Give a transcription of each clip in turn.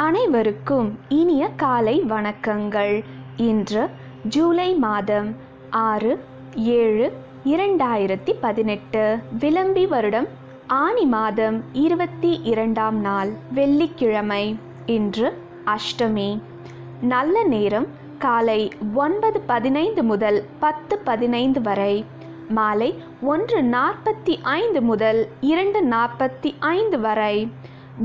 அனைவருக்கும் இனிய காலை வணக்கங்கள். இன்று ஜூலை மாதம் 6/7/2018 விளம்பி வருடம் ஆனி மாதம் 22ஆம் நாள் வெள்ளிக்கிழமை. இன்று அஷ்டமி. நல்ல நேரம் காலை 9:15 முதல் 10:15 வரை, மாலை 1:45 முதல் 2:45 வரை.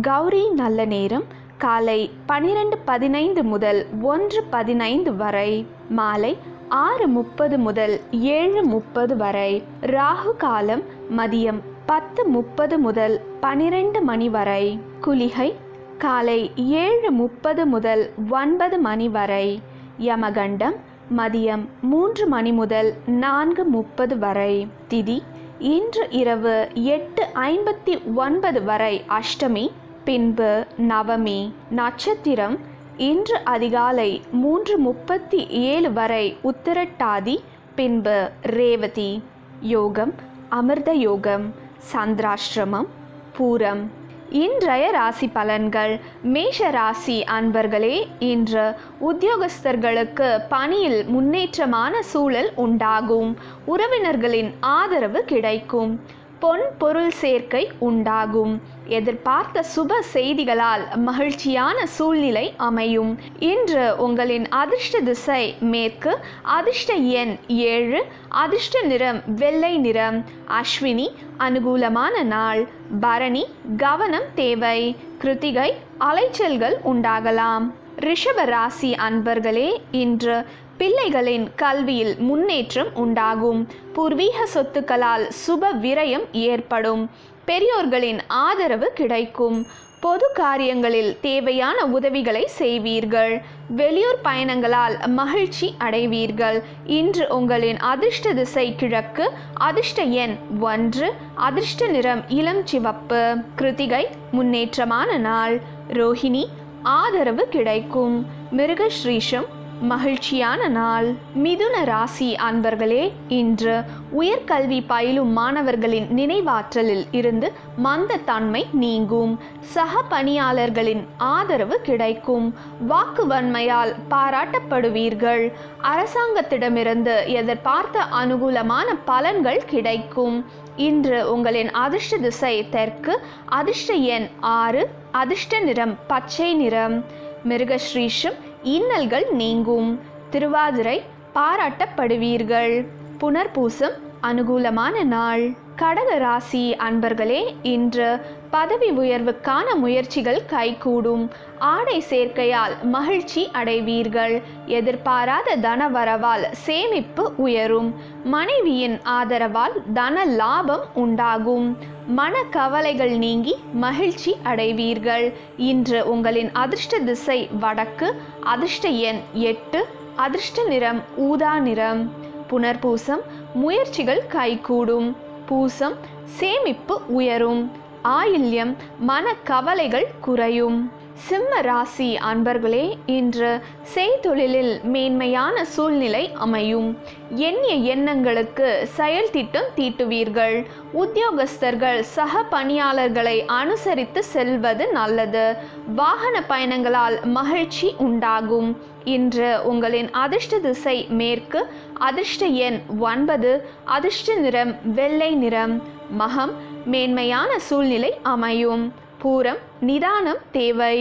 கௌரி நல்ல நேரம் காலை 12:15 முதல் 1:15 வரை, மாலை 6:30 முதல் 7:30 வரை. ராகு காலம் மதியம் 10:30 முதல் 12 மணி வரை. குளிகை காலை 7:30 முதல் 9 மணி வரை. யமகண்டம் மதியம் 3 மணி முதல் 4:30 வரை. திதி இன்று இரவு 8:59 வரை அஷ்டமி, பின்பு நவமி. நட்சத்திரம் இன்று அதிகாலை 3:37 வரை உத்திரட்டாதி, பின்பு ரேவதி. யோகம் அமிர்த யோகம். சந்திராஷ்டிரமம் பூரம். இன்றைய ராசி பலன்கள். மேஷ ராசி அன்பர்களே, இன்று உத்தியோகஸ்தர்களுக்கு பணியில் முன்னேற்றமான சூழல் உண்டாகும். உறவினர்களின் ஆதரவு கிடைக்கும். பொன் பொருள் சேர்க்கை உண்டாகும். எதிர்பார்த்த சுப செய்திகளால் மகிழ்ச்சியான சூழ்நிலை அமையும். இன்று உங்களின் அதிர்ஷ்ட திசை மேற்கு. அதிர்ஷ்ட எண் 7. அதிர்ஷ்ட நிறம் வெள்ளை நிறம். அஸ்வினி அனுகூலமான நாள். பரணி கவனம் தேவை. கிருத்திகை அலைச்சல்கள் உண்டாகலாம். ரிஷப ராசி அன்பர்களே, இன்று பிள்ளைகளின் கல்வியில் முன்னேற்றம் உண்டாகும். பூர்வீக சொத்துக்களால் சுப விரயம் ஏற்படும். பெரியோர்களின் ஆதரவு கிடைக்கும். பொது காரியங்களில் தேவையான உதவிகளை செய்வீர்கள். வெளியூர் பயணங்களால் மகிழ்ச்சி அடைவீர்கள். இன்று உங்களின் அதிர்ஷ்ட திசை கிழக்கு. அதிர்ஷ்ட எண் 1. அதிர்ஷ்ட நிறம் இளம் சிவப்பு. கிருத்திகை முன்னேற்றமான நாள். ரோஹிணி ஆதரவு கிடைக்கும். மிருகஸ்ரீஷம் மகிழ்ச்சியான நாள். மிதுன ராசி அன்பர்களே, இன்று உயர்கல்வி பயிலும் மாணவர்களின் நினைவாற்றலில் இருந்து மந்தத்தன்மை நீங்கும். சக பணியாளர்களின் ஆதரவு கிடைக்கும். வாக்குவன்மையால் பாராட்டப்படுவீர்கள். அரசாங்கத்திடமிருந்து எதிர்பார்த்த அனுகூலமான பலன்கள் கிடைக்கும். இன்று உங்களின் அதிர்ஷ்ட திசை தெற்கு. அதிர்ஷ்ட எண் 6. அதிர்ஷ்ட நிறம் பச்சை நிறம். மிருகஸ்ரீஷம் இன்னல்கள் நீங்கும். திருவாதிரை பாராட்டப்படுவீர்கள். புனர்பூசம் அனுகூலமான நாள். கடக ராசி அன்பர்களே, இன்று பதவி உயர்வுக்கான முயற்சிகள் கைகூடும். ஆடை சேர்க்கையால் மகிழ்ச்சி அடைவீர்கள். எதிர்பாராத தனவரவால் சேமிப்பு உயரும். மனைவியின் ஆதரவால் தன லாபம் உண்டாகும். மன கவலைகள் நீங்கி மகிழ்ச்சி அடைவீர்கள். இன்று உங்களின் அதிர்ஷ்ட திசை வடக்கு. அதிர்ஷ்ட எண் 8. அதிர்ஷ்ட நிறம் ஊதா நிறம். புனர்பூசம் முயற்சிகள் கைகூடும். பூசம் சேமிப்பு உயரும். ஆயில்யம் மன கவலைகள் குறையும். சிம்ம ராசி அன்பர்களே, இன்று செய்தொழிலில் மேன்மையான சூழ்நிலை அமையும். எண்ணிய எண்ணங்களுக்கு செயல் திட்டம் தீட்டுவீர்கள். உத்தியோகஸ்தர்கள் சக பணியாளர்களை அனுசரித்து செல்வது நல்லது. வாகன பயணங்களால் மகிழ்ச்சி உண்டாகும். இன்று உங்களின் அதிர்ஷ்ட திசை மேற்கு. அதிர்ஷ்ட எண் 9. அதிர்ஷ்ட நிறம் வெள்ளை நிறம். மகம் மேன்மையான சூழ்நிலை அமையும். பூரம் நிதானம் தேவை.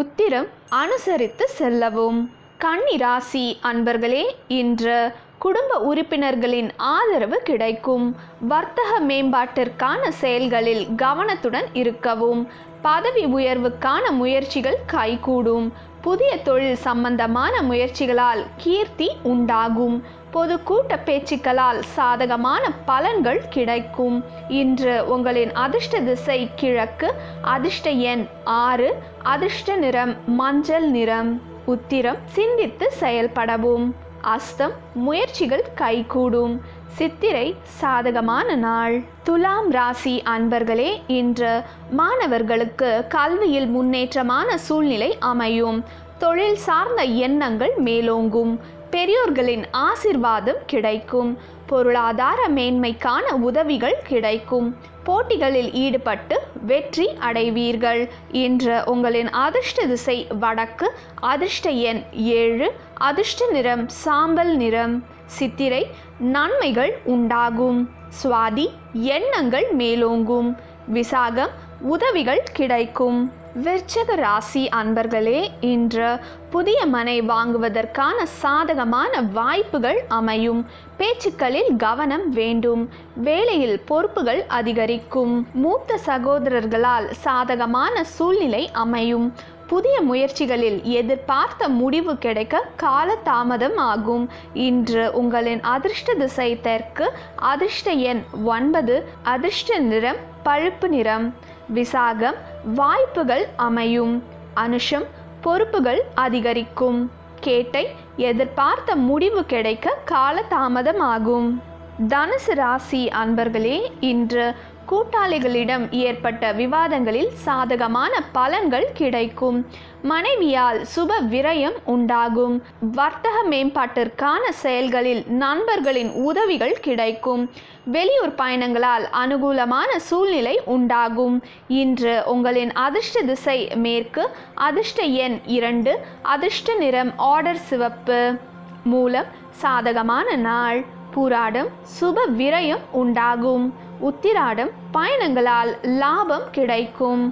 உத்திரம் அனுசரித்து செல்லவும். கன்னி ராசி அன்பர்களே, இன்று குடும்ப உறுப்பினர்களின் ஆதரவு கிடைக்கும். வர்த்தக மேம்பாட்டிற்கான செயல்களில் கவனத்துடன் இருக்கவும். பதவி உயர்வுக்கான முயற்சிகள் கைகூடும். புதிய தொழில் சம்பந்தமான முயற்சிகளால் கீர்த்தி உண்டாகும். பொது கூட்ட பேச்சுக்களால் சாதகமான பலன்கள் கிடைக்கும். இன்று உங்களின் அதிர்ஷ்ட திசை கிழக்கு. அதிர்ஷ்ட எண் 6. அதிர்ஷ்ட நிறம் மஞ்சள் நிறம். உத்திரம் சிந்தித்து செயல்படவும். அஸ்தம் முயற்சிகள் கைகூடும். சித்திரை சாதகமான நாள். துலாம் ராசி அன்பர்களே, இன்று மாணவர்களுக்கு கல்வியில் முன்னேற்றமான சூழ்நிலை அமையும். தொழில் சார்ந்த எண்ணங்கள் மேலோங்கும். பெரியோர்களின் ஆசிர்வாதம் கிடைக்கும். பொருளாதார மேன்மைக்கான உதவிகள் கிடைக்கும். போட்டிகளில் ஈடுபட்டு வெற்றி அடைவீர்கள். இன்று உங்களின் அதிர்ஷ்ட திசை வடக்கு. அதிர்ஷ்ட எண் 7. அதிர்ஷ்ட நிறம் சாம்பல் நிறம். சித்திரை நன்மைகள் உண்டாகும். சுவாதி எண்ணங்கள் மேலோங்கும். விசாகம் உதவிகள் கிடைக்கும். விருச்சிக ராசி அன்பர்களே, இன்று புதிய மனை வாங்குவதற்கான சாதகமான வாய்ப்புகள் அமையும். பேச்சுக்களில் கவனம் வேண்டும். வேலையில் பொறுப்புகள் அதிகரிக்கும். மூத்த சகோதரர்களால் சாதகமான சூழ்நிலை அமையும். புதிய முயற்சிகளில் எதிர்பார்த்த முடிவு கிடைக்க கால தாமதம் ஆகும். இன்று உங்களின் அதிர்ஷ்ட திசை தெற்கு. அதிர்ஷ்ட எண் 9. அதிர்ஷ்ட நிறம் பழுப்பு நிறம். விசாகம் வாய்ப்புகள் அமையும். அனுஷம் பொறுப்புகள் அதிகரிக்கும். கேட்டை எதிர்பார்த்த முடிவு கிடைக்க கால தாமதமாகும். தனுசு ராசி அன்பர்களே, இன்று கூட்டாளிகளிடம் ஏற்பட்ட விவாதங்களில் சாதகமான பலன்கள் கிடைக்கும். மனைவியால் சுப விரயம் உண்டாகும். வர்த்தக மேம்பாட்டிற்கான செயல்களில் நண்பர்களின் உதவிகள் கிடைக்கும். வெளியூர் பயணங்களால் அனுகூலமான சூழ்நிலை உண்டாகும். இன்று உங்களின் அதிர்ஷ்ட திசை மேற்கு. அதிர்ஷ்ட எண் 2. அதிர்ஷ்ட நிறம் ஆர்டர் சிவப்பு. மூலம் சாதகமான நாள். பூராடம் சுப விரயம் உண்டாகும். உத்திராடம் பயணங்களால் லாபம் கிடைக்கும்.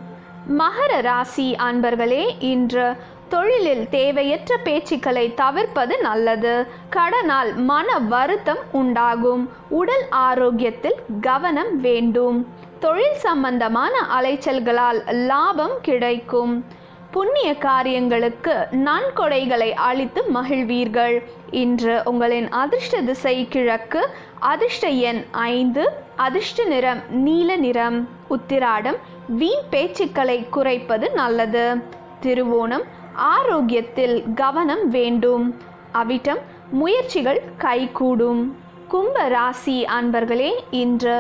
மகர ராசி அன்பர்களே, இன்று தொழிலில் தேவையற்ற பேச்சுக்களை தவிர்ப்பது நல்லது. கடனால் மன வருத்தம் உண்டாகும். உடல் ஆரோக்கியத்தில் கவனம் வேண்டும். தொழில் சம்பந்தமான அலைச்சல்களால் லாபம் கிடைக்கும். புண்ணிய காரியங்களுக்கு நன்கொடைகளை அளித்து மகிழ்வீர்கள். இன்று உங்களின் அதிர்ஷ்ட திசை கிழக்கு. அதிர்ஷ்ட எண் 5. அதிர்ஷ்ட நிறம் நீல நிறம். உத்திராடம் வீண் பேச்சுக்களை குறைப்பது நல்லது. திருவோணம் ஆரோக்கியத்தில் கவனம் வேண்டும். அவிட்டம் முயற்சிகள் கைகூடும். கும்ப ராசி அன்பர்களே, இன்று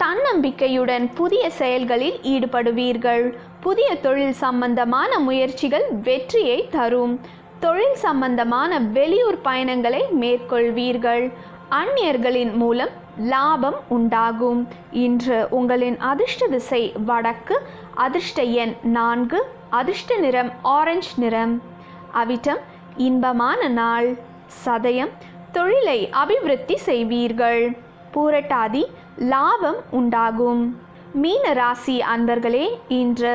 தன்னம்பிக்கையுடன் புதிய செயல்களில் ஈடுபடுவீர்கள். புதிய தொழில் சம்பந்தமான முயற்சிகள் வெற்றியை தரும். தொழில் சம்பந்தமான வெளியூர் பயணங்களை மேற்கொள்வீர்கள். அந்நியர்களின் மூலம் லாபம் உண்டாகும். இன்று உங்களின் அதிர்ஷ்ட திசை வடக்கு. அதிர்ஷ்ட எண் 4. அதிர்ஷ்ட நிறம் ஆரஞ்சு நிறம். அவிட்டம் இன்பமான நாள். சதயம் தொழிலை அபிவிருத்தி செய்வீர்கள். பூரட்டாதி லாபம் உண்டாகும். மீன ராசி அன்பர்களே, இன்று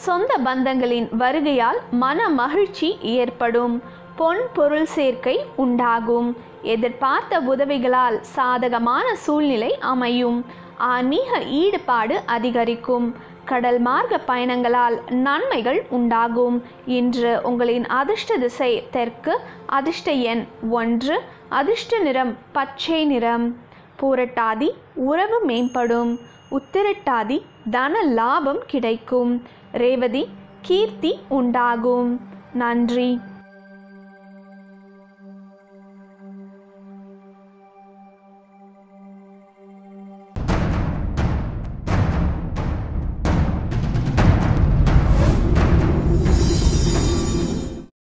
சொந்த பந்தங்களின் வருகையால் மன மகிழ்ச்சி ஏற்படும். பொன் பொருள் சேர்க்கை உண்டாகும். எதிர்பார்த்த உதவிகளால் சாதகமான சூழ்நிலை அமையும். ஆன்மீக ஈடுபாடு அதிகரிக்கும். கடல் மார்க்க பயணங்களால் நன்மைகள் உண்டாகும். இன்று உங்களின் அதிர்ஷ்ட திசை தெற்கு. அதிர்ஷ்ட எண் 1. அதிர்ஷ்ட நிறம் பச்சை நிறம். பூரட்டாதி உறவு மேம்படும். உத்திரட்டாதி தன லாபம் கிடைக்கும். ரேவதி கீர்த்தி உண்டாகும். நன்றி.